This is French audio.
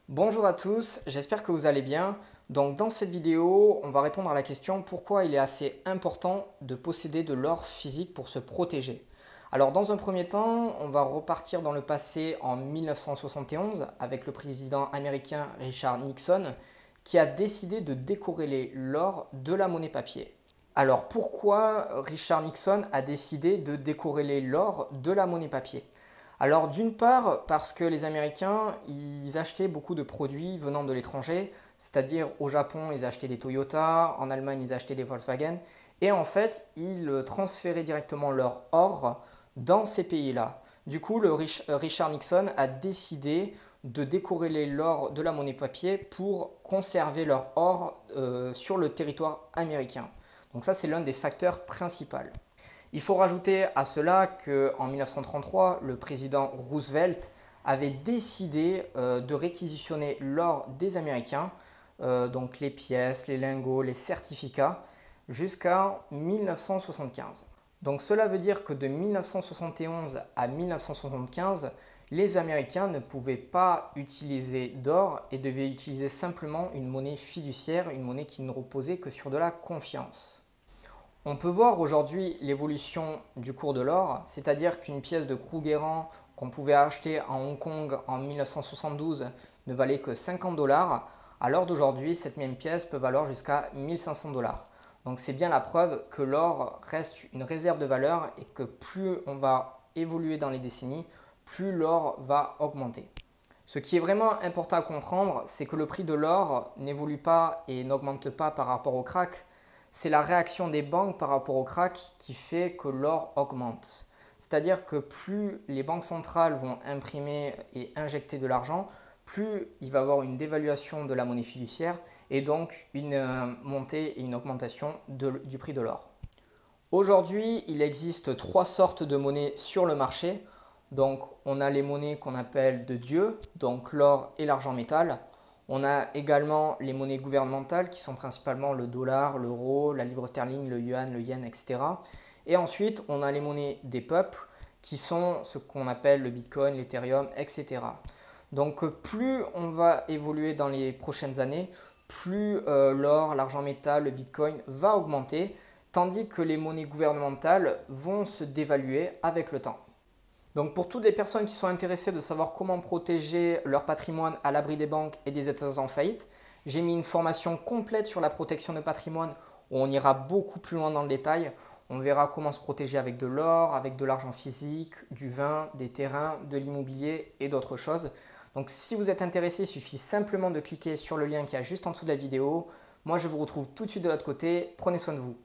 Bonjour à tous, j'espère que vous allez bien. Donc dans cette vidéo, on va répondre à la question pourquoi il est assez important de posséder de l'or physique pour se protéger. Alors dans un premier temps, on va repartir dans le passé en 1971 avec le président américain Richard Nixon qui a décidé de décorréler l'or de la monnaie papier. Alors pourquoi Richard Nixon a décidé de décorréler l'or de la monnaie papier? Alors d'une part parce que les Américains, ils achetaient beaucoup de produits venant de l'étranger, c'est-à-dire au Japon, ils achetaient des Toyota, en Allemagne, ils achetaient des Volkswagen, et en fait, ils transféraient directement leur or dans ces pays-là. Du coup, Richard Nixon a décidé de décorréler l'or de la monnaie papier pour conserver leur or sur le territoire américain. Donc ça, c'est l'un des facteurs principaux. Il faut rajouter à cela qu'en 1933, le président Roosevelt avait décidé de réquisitionner l'or des Américains, donc les pièces, les lingots, les certificats, jusqu'en 1975. Donc cela veut dire que de 1971 à 1975, les Américains ne pouvaient pas utiliser d'or et devaient utiliser simplement une monnaie fiduciaire, une monnaie qui ne reposait que sur de la confiance. On peut voir aujourd'hui l'évolution du cours de l'or, c'est-à-dire qu'une pièce de Krugerrand qu'on pouvait acheter en Hong Kong en 1972 ne valait que 50 dollars. À l'heure d'aujourd'hui, cette même pièce peut valoir jusqu'à 1500 dollars. Donc c'est bien la preuve que l'or reste une réserve de valeur et que plus on va évoluer dans les décennies, plus l'or va augmenter. Ce qui est vraiment important à comprendre, c'est que le prix de l'or n'évolue pas et n'augmente pas par rapport au crack. C'est la réaction des banques par rapport au crack qui fait que l'or augmente. C'est-à-dire que plus les banques centrales vont imprimer et injecter de l'argent, plus il va y avoir une dévaluation de la monnaie fiduciaire et donc une montée et une augmentation du prix de l'or. Aujourd'hui, il existe trois sortes de monnaies sur le marché. Donc, on a les monnaies qu'on appelle de Dieu, donc l'or et l'argent métal. On a également les monnaies gouvernementales qui sont principalement le dollar, l'euro, la livre sterling, le yuan, le yen, etc. Et ensuite, on a les monnaies des peuples qui sont ce qu'on appelle le bitcoin, l'ethereum, etc. Donc, plus on va évoluer dans les prochaines années, plus l'or, l'argent métal, le bitcoin va augmenter, tandis que les monnaies gouvernementales vont se dévaluer avec le temps. Donc pour toutes les personnes qui sont intéressées de savoir comment protéger leur patrimoine à l'abri des banques et des États en faillite, j'ai mis une formation complète sur la protection de patrimoine où on ira beaucoup plus loin dans le détail. On verra comment se protéger avec de l'or, avec de l'argent physique, du vin, des terrains, de l'immobilier et d'autres choses. Donc si vous êtes intéressé, il suffit simplement de cliquer sur le lien qui est juste en dessous de la vidéo. Moi je vous retrouve tout de suite de l'autre côté. Prenez soin de vous.